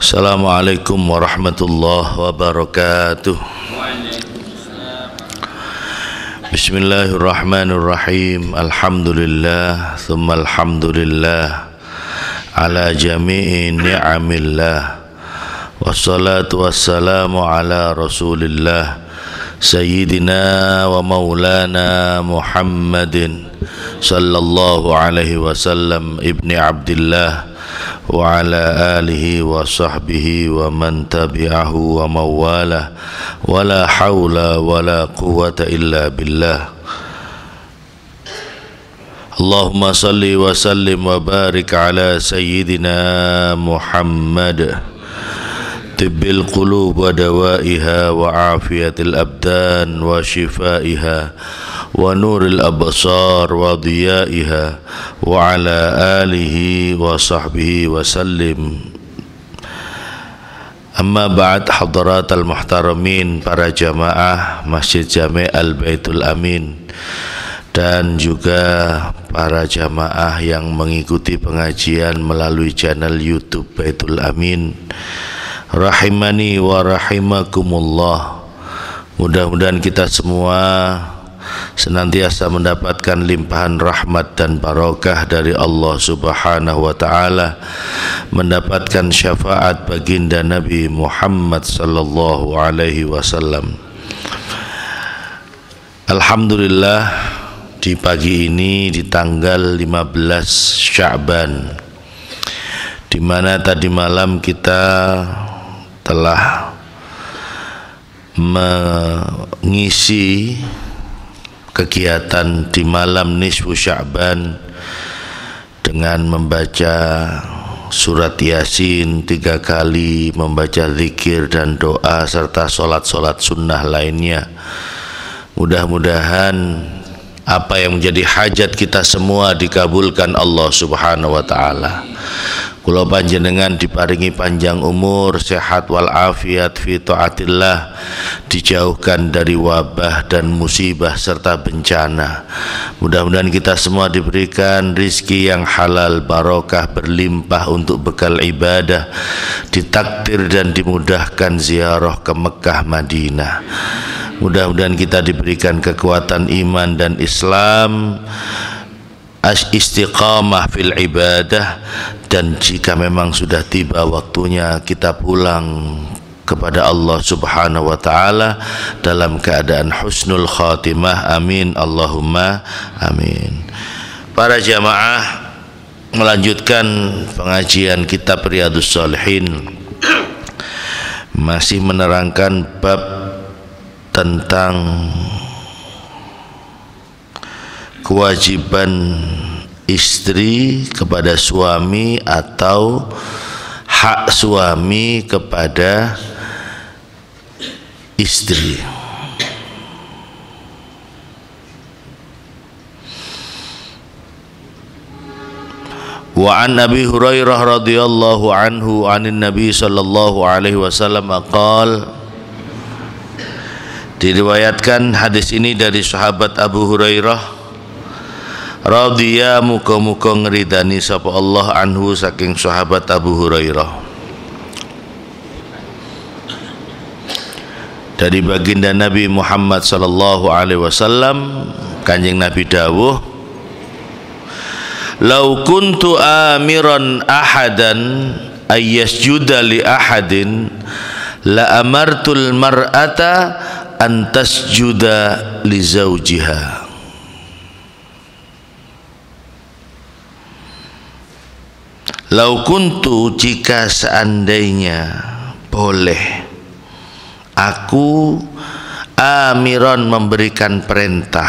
Assalamualaikum warahmatullahi wabarakatuh. Bismillahirrahmanirrahim. Alhamdulillah thumma alhamdulillah ala jami'i ni'amillah. Wassalatu wassalamu ala rasulillah Sayyidina wa maulana Muhammadin sallallahu alaihi wasallam ibni Abdillah wa ala alihi wa sahbihi wa man tabi'ahu wa mawalah wa la hawla wa la quwwata illa billah. Allahumma salli wa sallim wa barik ala Sayyidina Muhammad tibbil qulub wa dawaiha wa afiyatil abdan wa shifaiha wa nuril absar wa diyaiha wa ala alihi wa sahbihi wa sallim. Amma ba'd, hadaratal muhtaramin, para jamaah Masjid Jami' Al-Baitul Amin dan juga para jamaah yang mengikuti pengajian melalui channel YouTube Baitul Amin, rahimani wa rahimakumullah. Mudah-mudahan kita semua senantiasa mendapatkan limpahan rahmat dan barokah dari Allah Subhanahu wa ta'ala, mendapatkan syafaat baginda Nabi Muhammad sallallahu alaihi wasallam. Alhamdulillah, di pagi ini di tanggal 15 Sya'ban, di mana tadi malam kita telah mengisi kegiatan di malam nisfu Sya'ban dengan membaca surat Yasin 3 kali, membaca zikir dan doa serta solat-solat sunnah lainnya. Mudah-mudahan apa yang menjadi hajat kita semua dikabulkan Allah Subhanahu wa ta'ala. Kula panjenengan diparingi panjang umur, sehat wal afiat fi taatillah, dijauhkan dari wabah dan musibah serta bencana. Mudah-mudahan kita semua diberikan rizki yang halal, barokah, berlimpah untuk bekal ibadah, ditakdir dan dimudahkan ziarah ke Mekah Madinah. Mudah-mudahan kita diberikan kekuatan iman dan Islam, istiqamah fil ibadah, dan jika memang sudah tiba waktunya kita pulang kepada Allah Subhanahu wa ta'ala dalam keadaan husnul khatimah. Amin Allahumma amin. Para jamaah, melanjutkan pengajian kitab Riyadhus Shalihin, masih menerangkan bab tentang kewajiban istri kepada suami atau hak suami kepada istri. Wa an Abi Hurairah radhiyallahu anhu anin Nabi sallallahu alaihi wasallam qala, diriwayatkan hadis ini dari sahabat Abu Hurairah radhiya, muka-muka ngeridani sapa Allah anhu, saking sahabat Abu Hurairah, dari baginda Nabi Muhammad sallallahu alaihi wasallam, Kanjeng Nabi dawuh, "Lau kuntu amiran ahadan ayyasjuda li ahadin la amartul mar'ata an tasjuda li zawjiha." Lau kuntu, jika seandainya boleh aku amiron, memberikan perintah,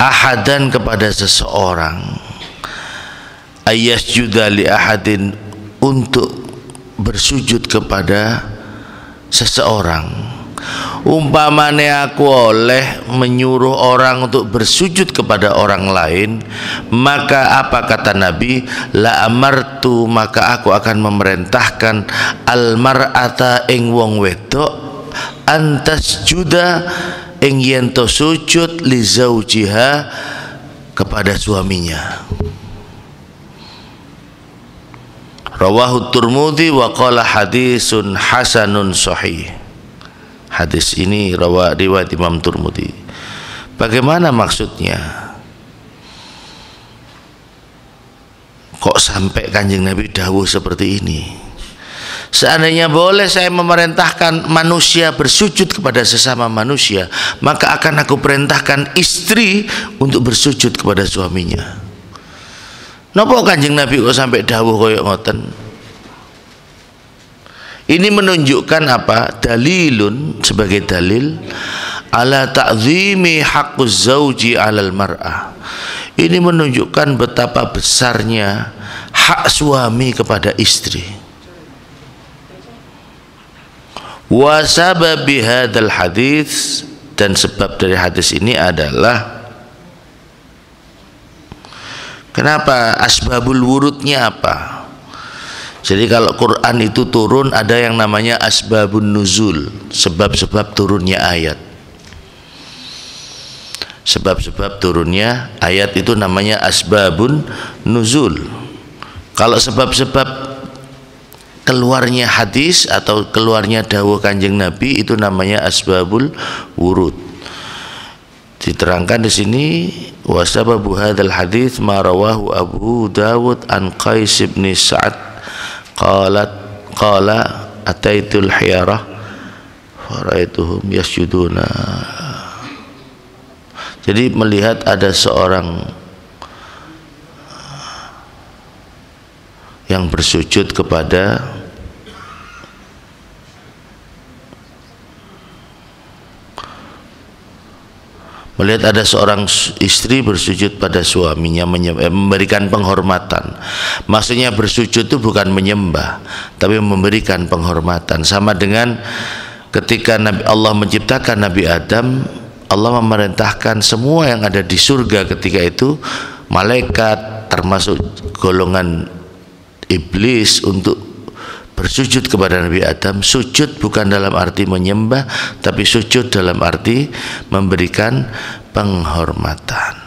ahadan, kepada seseorang, ayyasjuda li ahadin, untuk bersujud kepada seseorang. Umpamane aku oleh menyuruh orang untuk bersujud kepada orang lain, maka apa kata Nabi? La amartu, maka aku akan memerintahkan al mar'ata, ing wong wedok, antas juda, ing yen to sujud, li zaujiha, kepada suaminya. Rawahu Tirmidzi wa qala hadisun hasanun sahih. Hadis ini riwayat Imam Tirmidzi. Bagaimana maksudnya? Kok sampai Kanjeng Nabi dawuh seperti ini? Seandainya boleh saya memerintahkan manusia bersujud kepada sesama manusia, maka akan aku perintahkan istri untuk bersujud kepada suaminya. Napa Kanjeng Nabi kok sampai dawuh koyo ngoten? Ini menunjukkan apa? Dalilun, sebagai dalil ala ta'zimi haqquz zauji 'alal mar'ah. Ini menunjukkan betapa besarnya hak suami kepada istri. Wa sababi hadzal hadis, dan sebab dari hadis ini adalah kenapa, asbabul wurudnya apa? Jadi kalau Quran itu turun ada yang namanya asbabun nuzul, sebab-sebab turunnya ayat. Sebab-sebab turunnya ayat itu namanya asbabun nuzul. Kalau sebab-sebab keluarnya hadis atau keluarnya dawuh Kanjeng Nabi itu namanya asbabul wurud. Diterangkan di sini wasababu hadzal hadits ma rawahu Abu Dawud an Qais bin Sa'ad qala ataitul hiyarah faraituhum yasjuduna. Jadi melihat ada seorang yang bersujud kepada istri bersujud pada suaminya, memberikan penghormatan. Maksudnya bersujud itu bukan menyembah, tapi memberikan penghormatan. Sama dengan ketika Allah menciptakan Nabi Adam, Allah memerintahkan semua yang ada di surga ketika itu, malaikat termasuk golongan iblis, untuk bersujud kepada Nabi Adam. Sujud bukan dalam arti menyembah, tapi sujud dalam arti memberikan penghormatan.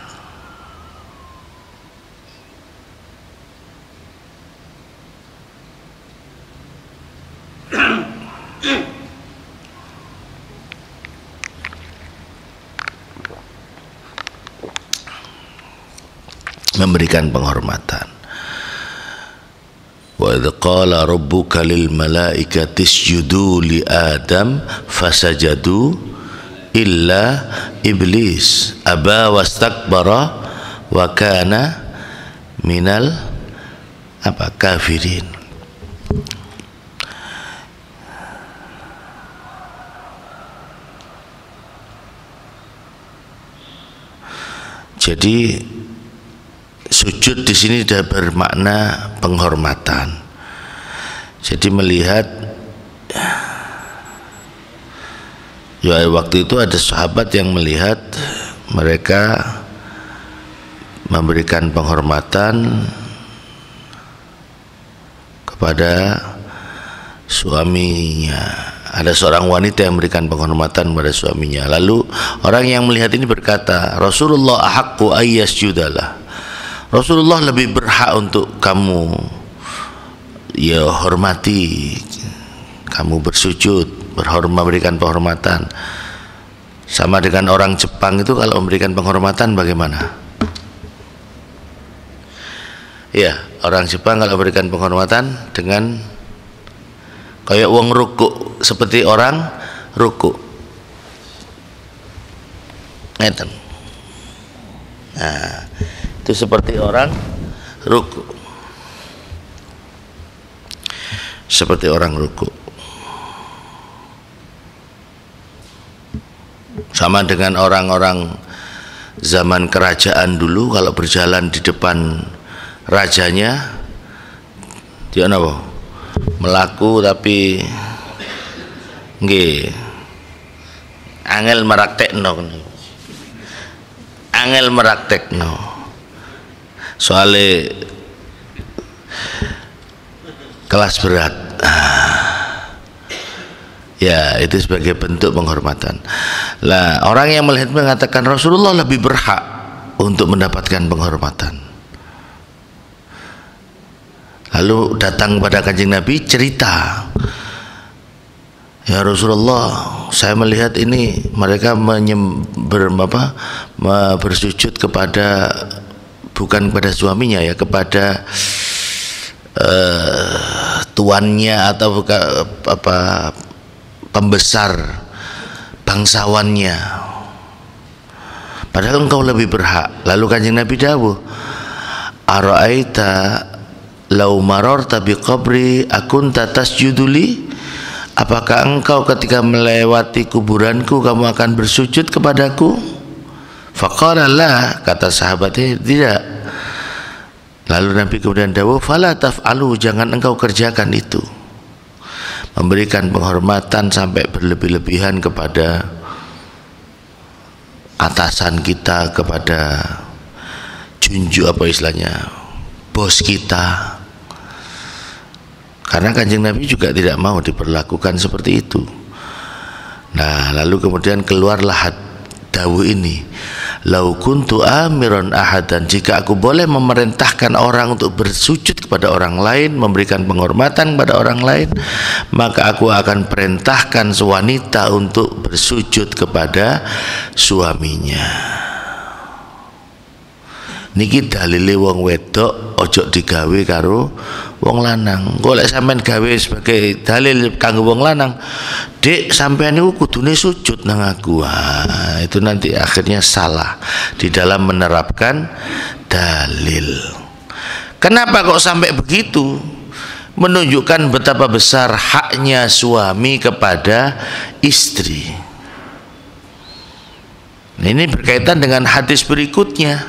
Memberikan penghormatan. Wa idz qala rabbuka lil malaikati isjudu li Adam fasajadu illa iblis aba wastakbara wa kana minal kafirin. Jadi sujud di sini sudah bermakna penghormatan. Jadi melihat, ya waktu itu ada sahabat yang melihat mereka memberikan penghormatan kepada suaminya. Ada seorang wanita yang memberikan penghormatan kepada suaminya. Lalu orang yang melihat ini berkata, Rasulullah ahaqqu ayyasjudalah. Rasulullah lebih berhak untuk kamu hormati, kamu bersujud, memberikan penghormatan. Sama dengan orang Jepang itu kalau memberikan penghormatan bagaimana? Ya, orang Jepang kalau memberikan penghormatan dengan kayak wong ruku, seperti orang ruku. Ngeten. Nah, itu seperti orang ruku, seperti orang ruku. Sama dengan orang-orang zaman kerajaan dulu, kalau berjalan di depan rajanya dia apa? Melaku tapi nggih angel meraktekno. Soalnya kelas berat, ya itu sebagai bentuk penghormatan. Lah orang yang melihat mengatakan Rasulullah lebih berhak untuk mendapatkan penghormatan. Lalu datang kepada Kanjeng Nabi cerita, ya Rasulullah, saya melihat ini mereka bersujud kepada, bukan kepada suaminya ya, kepada tuannya atau pembesar bangsawannya, padahal engkau lebih berhak. Lalu Kanjeng Nabi dawuh, ara'aita lau mararta biqabri akunta tasjuduli, apakah engkau ketika melewati kuburanku kamu akan bersujud kepadaku? Faqala la, kata sahabatnya tidak. Lalu Nabi kemudian dawuh, fala taf'alu, jangan engkau kerjakan itu. Memberikan penghormatan sampai berlebih-lebihan kepada atasan kita, kepada junjung apa istilahnya, bos kita. Karena Kanjeng Nabi juga tidak mau diperlakukan seperti itu. Nah, lalu kemudian keluarlah dawuh ini, lau kuntu amiran ahadan, jika aku boleh memerintahkan orang untuk bersujud kepada orang lain, memberikan penghormatan kepada orang lain, maka aku akan perintahkan wanita untuk bersujud kepada suaminya. Niki dalile wong wedok ojo digawe karo wong lanang. Golek sampean gawe sebagai dalil kanggo wong lanang, Dik, sampean niku kudune sujud nang aku. Itu nanti akhirnya salah di dalam menerapkan dalil. Kenapa kok sampai begitu? Menunjukkan betapa besar haknya suami kepada istri. Ini berkaitan dengan hadis berikutnya.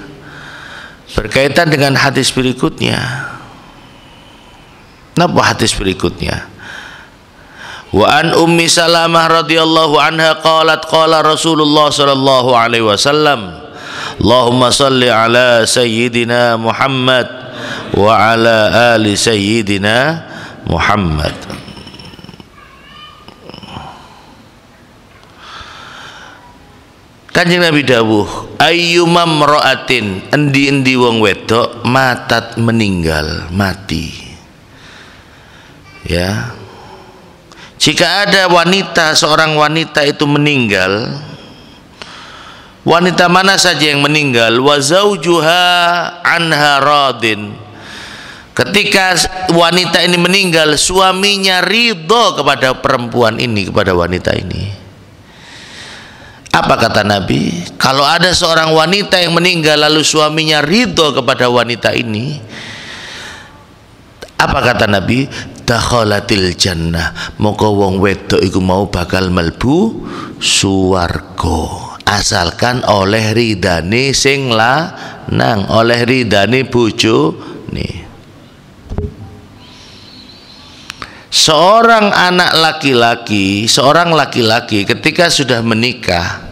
Napa hadis berikutnya? Wa an Ummi Salamah radhiyallahu anha qalat qala Rasulullah sallallahu alaihi wasallam, Allahumma salli ala sayyidina Muhammad wa ala ali sayyidina Muhammad. Kanjeng Nabi dawuh, ayyumam ra'atin, endi-endi wong wedok matat, meninggal, mati. Ya. Jika ada wanita, seorang wanita itu meninggal, wanita mana saja yang meninggal, wa zaujuha anha radin, ketika wanita ini meninggal, suaminya ridho kepada perempuan ini, kepada wanita ini. Apa kata Nabi? Kalau ada seorang wanita yang meninggal lalu suaminya ridho kepada wanita ini, apa kata Nabi? Dakhalatil jannah, maka wong wedok iku mau bakal melbu swarga, asalkan oleh ridane sing lanang, oleh ridane bojone. Seorang laki-laki ketika sudah menikah,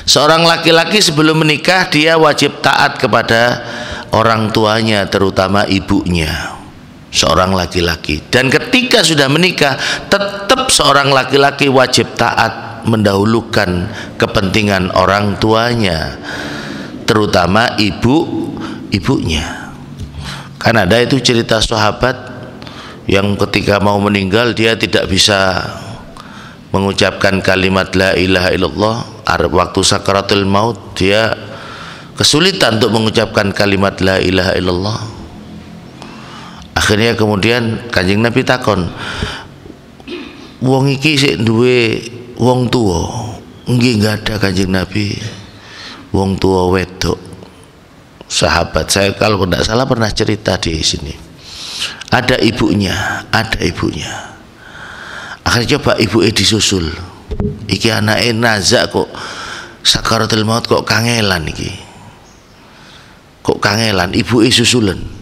seorang laki-laki sebelum menikah dia wajib taat kepada orang tuanya, terutama ibunya. Seorang laki-laki, dan ketika sudah menikah tetap seorang laki-laki wajib taat, mendahulukan kepentingan orang tuanya, terutama ibunya. Kan ada itu cerita sahabat yang ketika mau meninggal dia tidak bisa mengucapkan kalimat la ilaha illallah. Waktu sakaratul maut dia kesulitan untuk mengucapkan kalimat la ilaha illallah. Akhirnya kemudian Kanjeng Nabi takon, wong iki sik duwe wong tuwa? Nggih, enggak ada Kanjeng Nabi. Wong tuwa wedok. Sahabat saya kalau tidak salah pernah cerita di sini. Ada ibunya. Akhirnya coba ibunya disusul. Iki anake nazak kok sakaratul maut kok kangelan iki. Kok kangelan, ibuke susulen.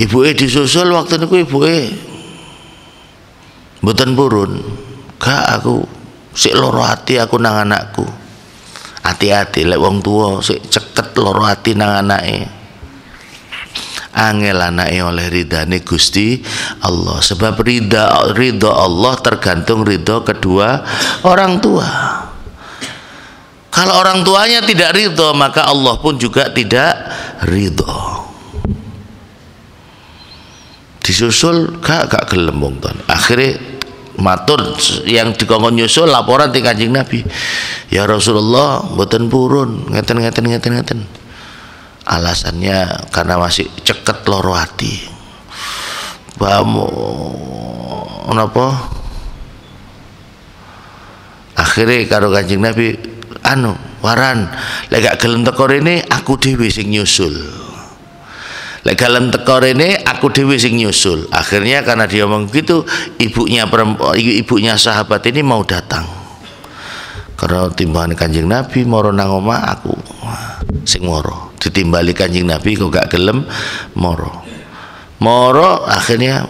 Ibuke disusul waktu niku ibuke mboten purun. Gak, aku sik loro ati aku nang anakku. Hati-hati lek wong tuwa sik ceket loro ati nang anake. Angel anake oleh ridane Gusti Allah, sebab ridha Allah tergantung ridha kedua orang tua. Kalau orang tuanya tidak ridha, maka Allah pun juga tidak ridha. disusul gak gelem wong ton. Akhirnya matur yang dikongkon nyusul laporan di Kanjeng Nabi, ya Rasulullah mboten purun ngeten. Alasannya karena masih ceket loro hati. Bamu napa? Akhirnya karo Kanjeng Nabi waran lek gak gelem teko rene aku dhewe sing nyusul. Lek gelem teko rene aku dhewe sing nyusul. Akhirnya karena dia ngomong gitu, ibunya sahabat ini mau datang. Karena timbangan Kanjeng Nabi moro nang omah aku sing moro. Ditimbali Kanjeng Nabi kok gak gelem moro. Akhirnya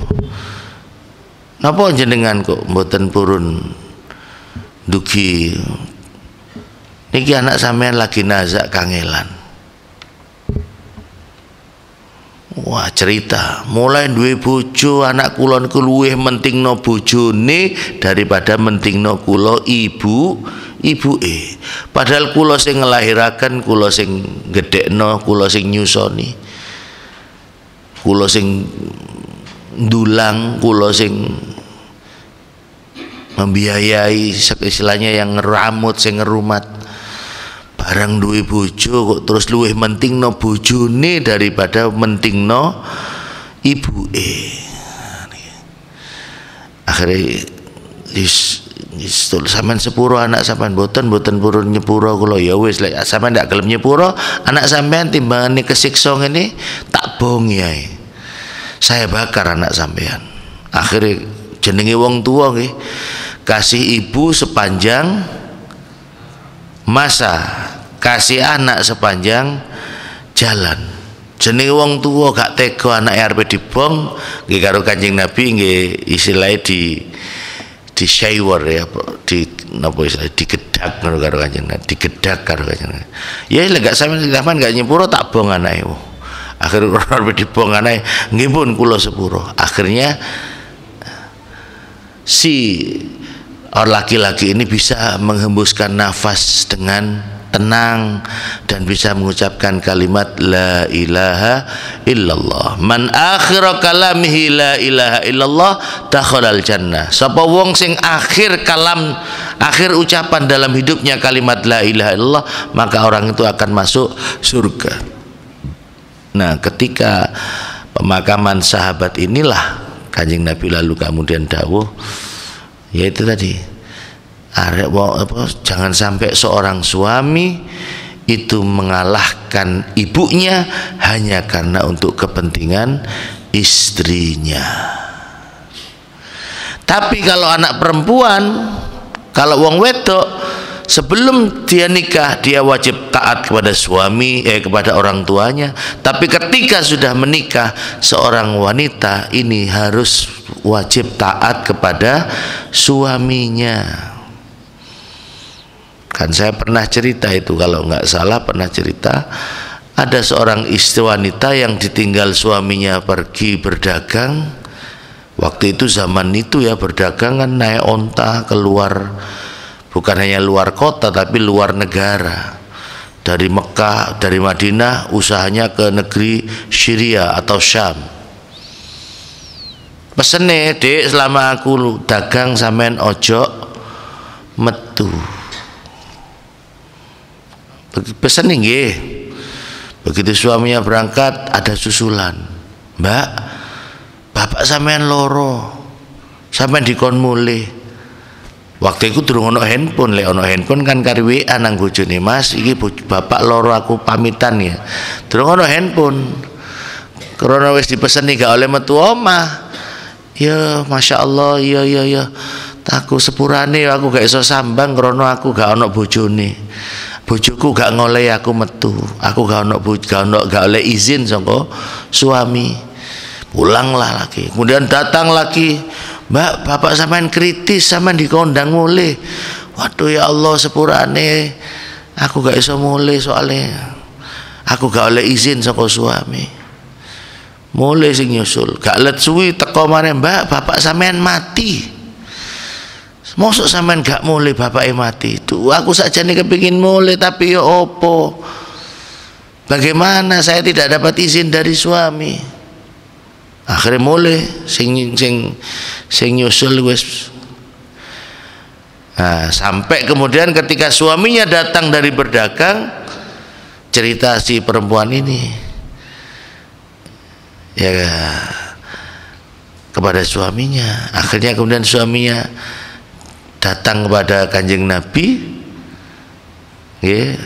napa jenengan kok mboten purun dugi niki anak sampean lagi nazak kangelan. Wah cerita mulai duwe bojo anak kula niku luwih mentingno bojone daripada mentingno kula ibuke. Padahal kula sing ngelahiraken, kula sing gedhekno, kula sing nyusoni, kula sing ndulang, kula sing membiayai istilahnya yang ngeramut sing ngerumat. Barang duwe bojo kok terus luwih mentingno bojone daripada mentingno ibuke. Akhire sampean sepuro anak sampean boten purun nyepuro kula ya wis lek sampean ndak gelem nyepuro anak sampean timbangane kesiksa ngene tak bongi ae. Saya bakar anak sampean. Akhire jenenge wong tua nggih kasih ibu sepanjang masa, kasih anak sepanjang jalan. Jenenge wong tua gak tega anake arep dibong nggih karo Kanjeng Nabi nggih istilahnya di shower ya, di napa istilah digedak karo Kanjeng Nabi, digedak karo Kanjeng Nabi. Ya lek gak sampean gak nyepuro tak bong anake. Akhirnya arep dibong anake nggih pun kula sepuro. Akhirnya si orang laki-laki ini bisa menghembuskan nafas dengan tenang dan bisa mengucapkan kalimat la ilaha illallah. Man akhira kalamihi la ilaha illallah dakhalal jannah. Sapa wong sing akhir ucapan dalam hidupnya kalimat la ilaha illallah, maka orang itu akan masuk surga. Nah, ketika pemakaman sahabat inilah Kanjeng Nabi lalu kemudian dawuh, yaitu tadi jangan sampai seorang suami itu mengalahkan ibunya hanya karena untuk kepentingan istrinya. Tapi kalau anak perempuan, kalau wong wedok sebelum dia nikah dia wajib taat kepada suami, kepada orang tuanya. Tapi ketika sudah menikah, seorang wanita ini harus wajib taat kepada suaminya. Kan saya pernah cerita itu, kalau nggak salah pernah cerita, ada seorang istri wanita yang ditinggal suaminya pergi berdagang. Waktu itu zaman itu ya berdagang kan naik onta keluar, bukan hanya luar kota tapi luar negara. Dari Mekah, dari Madinah, usahanya ke negeri Syria atau Syam. Pesene, Dek, selama aku dagang sampean ojo metu. Pesen nggih. Begitu suaminya berangkat ada susulan. Mbak, bapak sampean loro. Sampean dikon mulih. Waktu itu durung ono handphone, lek ono handphone kan kari WA nang bojone, Mas, iki bapak loro aku pamitan ya. Durung ono handphone. Karena wis dipeseni gak oleh metu omah. Ya, Masya Allah, iya. Aku sepurane aku gak iso sambang karena aku gak ono bojone. Bojoku gak ngoleh aku metu. Aku gak oleh izin saka suami. Pulanglah lagi. Kemudian datang lagi, Mbak, bapak sampean kritis, sampean dikondang mulih. Waduh ya Allah, sepurane aku gak iso mulih soalnya aku gak oleh izin saka suami. Mulih sing nyusul, gak let suwi teko maneh, Mbak, bapak sampean mati. Mosok sampean gak mulih bapake mati. Itu aku saja nih kepingin mulih tapi ya opo? Bagaimana saya tidak dapat izin dari suami? Akhirnya mulai sing nyusul wis. Nah, sampai kemudian ketika suaminya datang dari berdagang, cerita si perempuan ini ya kepada suaminya. Akhirnya kemudian suaminya datang kepada Kanjeng Nabi,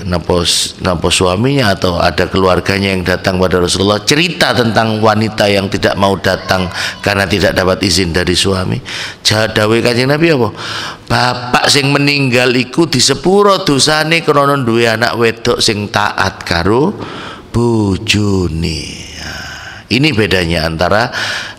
napa suaminya atau ada keluarganya yang datang pada Rasulullah, cerita tentang wanita yang tidak mau datang karena tidak dapat izin dari suami. Dawuh Kanjeng Nabi apa? Bapak sing meninggal iku disepuro dosane krana duwe anak wedok sing taat karo bojone. Ini bedanya antara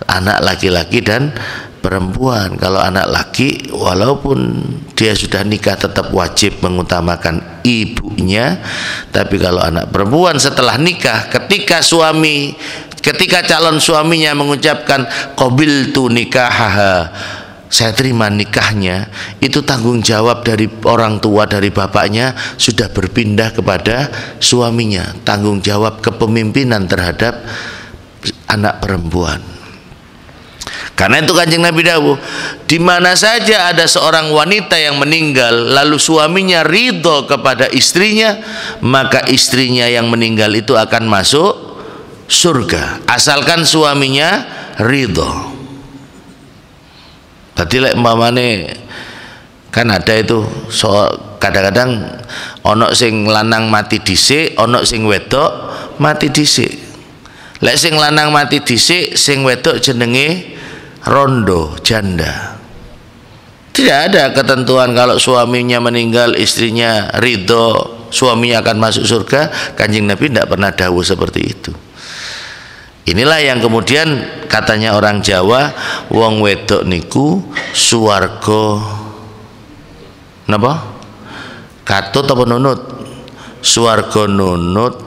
anak laki-laki dan perempuan. Kalau anak laki walaupun dia sudah nikah tetap wajib mengutamakan ibunya, tapi kalau anak perempuan setelah nikah, ketika calon suaminya mengucapkan qabiltu nikahaha, saya terima nikahnya, itu tanggung jawab dari orang tua, dari bapaknya sudah berpindah kepada suaminya, tanggung jawab kepemimpinan terhadap anak perempuan. Karena itu Kanjeng Nabi dawuh, di mana saja ada seorang wanita yang meninggal lalu suaminya ridho kepada istrinya, maka istrinya yang meninggal itu akan masuk surga asalkan suaminya ridho. Berarti lek umpamane kan ada itu kadang-kadang ono sing lanang mati dhisik, ono sing wedok mati dhisik. Lek sing lanang mati dhisik, sing wedok jenenge rondo, janda. Tidak ada ketentuan kalau suaminya meninggal istrinya ridho suaminya akan masuk surga. Kanjeng Nabi tidak pernah dawuh seperti itu. Inilah yang kemudian katanya orang Jawa, wong wedok niku suwarga napa? Katut apa nunut? Suwarga nunut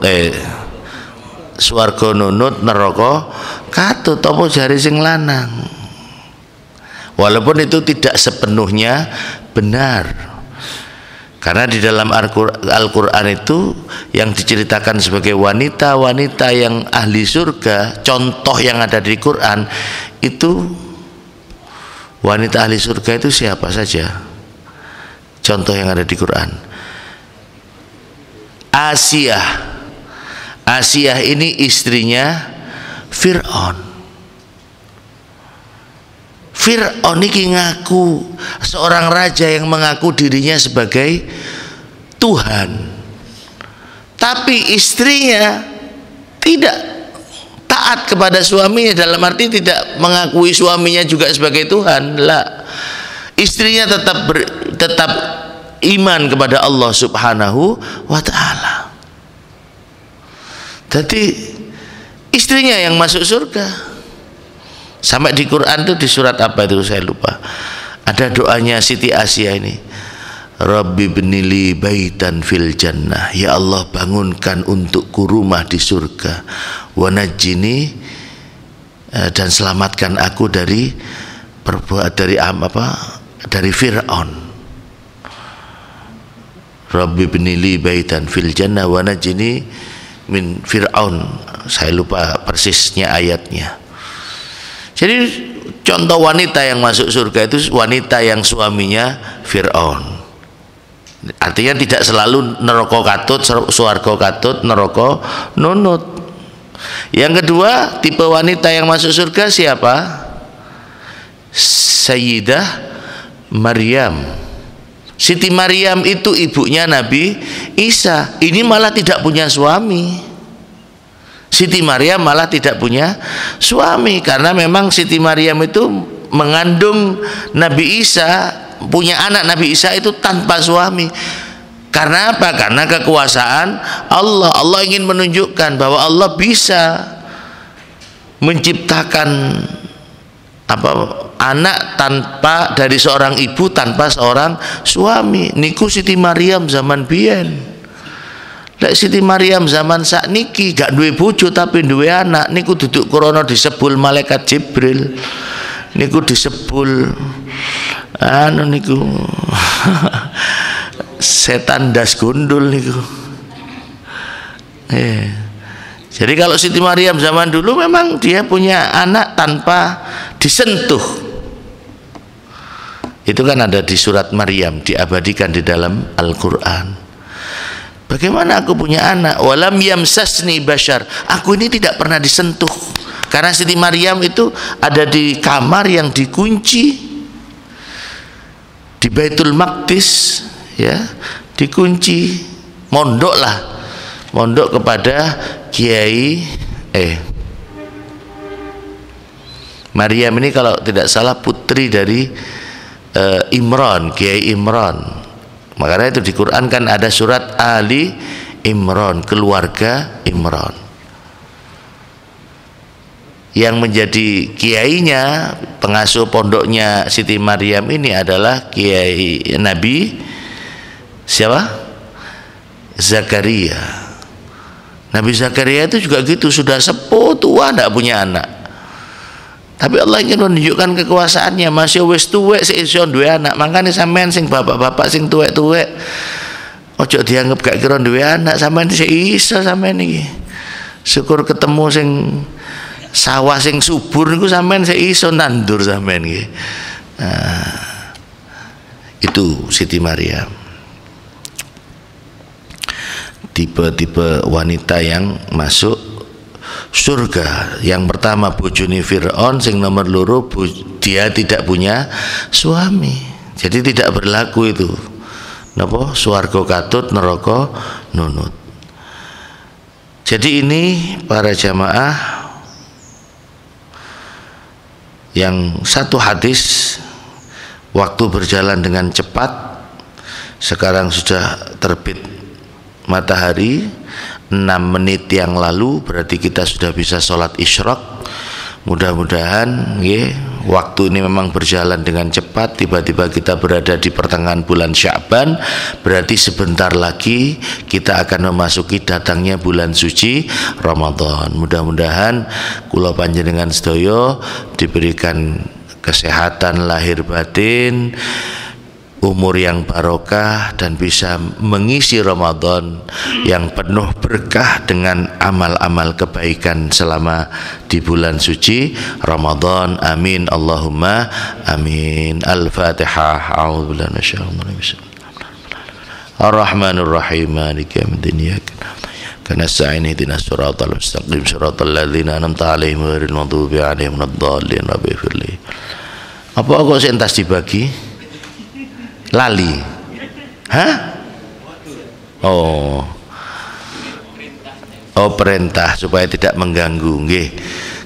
swarga nunut, neraka katut apa jari sing lanang. Walaupun itu tidak sepenuhnya benar, karena di dalam Al-Quran itu yang diceritakan sebagai wanita-wanita yang ahli surga, contoh yang ada di Quran itu wanita ahli surga itu siapa saja? Contoh yang ada di Quran, Asiyah ini istrinya Fir'aun. Fir'aun ini ngaku seorang raja yang mengaku dirinya sebagai Tuhan, tapi istrinya tidak taat kepada suaminya, dalam arti tidak mengakui suaminya juga sebagai Tuhan. Lah, istrinya tetap iman kepada Allah Subhanahu wa Ta'ala. Jadi istrinya yang masuk surga. Sampai di Quran itu di surat apa itu saya lupa, ada doanya Siti Asiyah ini, Rabbi bnili baitan fil jannah, ya Allah bangunkan untukku rumah di surga, wanajini, dan selamatkan aku dari Fir'aun. Rabbi bnili baitan fil jannah wanajini min Fir'aun. Saya lupa persisnya ayatnya. Jadi contoh wanita yang masuk surga itu wanita yang suaminya Fir'aun. Artinya tidak selalu neraka katut, swarga katut, neraka nunut. Yang kedua, tipe wanita yang masuk surga siapa? Sayyidah Maryam. Siti Maryam itu ibunya Nabi Isa. Ini malah tidak punya suami. Siti Maryam malah tidak punya suami, karena memang Siti Maryam itu mengandung Nabi Isa, punya anak Nabi Isa itu tanpa suami. Karena apa? Karena kekuasaan Allah. Allah ingin menunjukkan bahwa Allah bisa menciptakan anak tanpa dari seorang ibu, tanpa seorang suami. Niku Siti Maryam zaman biyen. Lek Siti Maryam zaman sakniki gak duwe bojo tapi duwe anak, niku duduk krana disebul malaikat Jibril, niku disebul niku setan das gundul niku. Jadi kalau Siti Maryam zaman dulu memang dia punya anak tanpa disentuh. Itu kan ada di surat Maryam, diabadikan di dalam Al-Quran. Bagaimana aku punya anak? Walam yamsasni bashar. Aku ini tidak pernah disentuh. Karena Siti Maryam itu ada di kamar yang dikunci di Baitul Maqdis, ya, dikunci, mondok kepada Kiai Maryam ini kalau tidak salah putri dari Imran, Kiai Imran. Makanya itu di Quran kan ada surat Ali Imran, keluarga Imran. Yang menjadi kiainya, pengasuh pondoknya Siti Maryam ini adalah Kiai Nabi siapa? Zakaria. Nabi Zakaria itu juga gitu, sudah sepuh tua, tidak punya anak. Tapi Allah ingin menunjukkan kekuasaannya, masih wis tuwek sik iso duwe anak. Makanya sampean sing bapak-bapak sing tuwek-tuwek ojo dianggap gak kira duwe anak, sampean sik iso sampean iki. Syukur ketemu sing sawah sing subur niku sampean sik iso nandur sampean iki. Nah, itu Siti Maryam. Tipe-tipe wanita yang masuk surga. Yang pertama bojone Fir'aun, sing nomor loro dia tidak punya suami. Jadi tidak berlaku itu. Napa? Swarga katut, neraka nunut. Jadi ini para jamaah, yang satu hadis, waktu berjalan dengan cepat. Sekarang sudah terbit matahari 6 menit yang lalu, berarti kita sudah bisa sholat isyraq. Mudah-mudahan waktu ini memang berjalan dengan cepat. Tiba-tiba kita berada di pertengahan bulan Sya'ban, berarti sebentar lagi kita akan memasuki datangnya bulan suci Ramadan. Mudah-mudahan kula panjenengan sedaya diberikan kesehatan lahir batin, umur yang barokah, dan bisa mengisi Ramadan yang penuh berkah dengan amal-amal kebaikan selama di bulan suci Ramadan. Amin Allahumma amin. Al-Fatihah. A'udzubillahi minasyaitonir rajim. Ar-Rahmanir Rahim. Maliki yaumiddin. Iyyaka nasta'in ihdinas siratal mustaqim siratal ladzina an'amta 'alaihim ghairil maghdubi 'alaihim waladdallin. Rabbighfirli. Apa kok sentas dibagi? Lali, hah? Oh, perintah supaya tidak mengganggu. Nggih,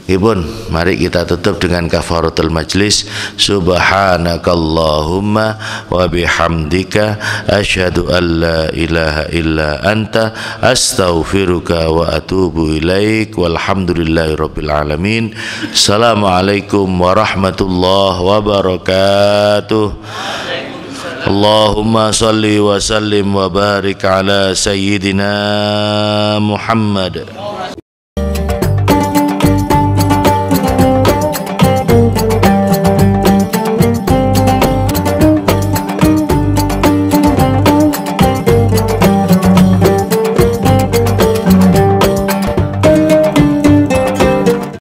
nggih pun. Mari kita tutup dengan kafaratul majlis. Subhanakallahumma wa bihamdika asyhadu an la ilaha illa anta astaghfiruka wa atubu ilaik. Walhamdulillahirabbil alamin. Assalamualaikum warahmatullahi wabarakatuh. Allahumma salli wa sallim wa barik ala sayyidina Muhammad.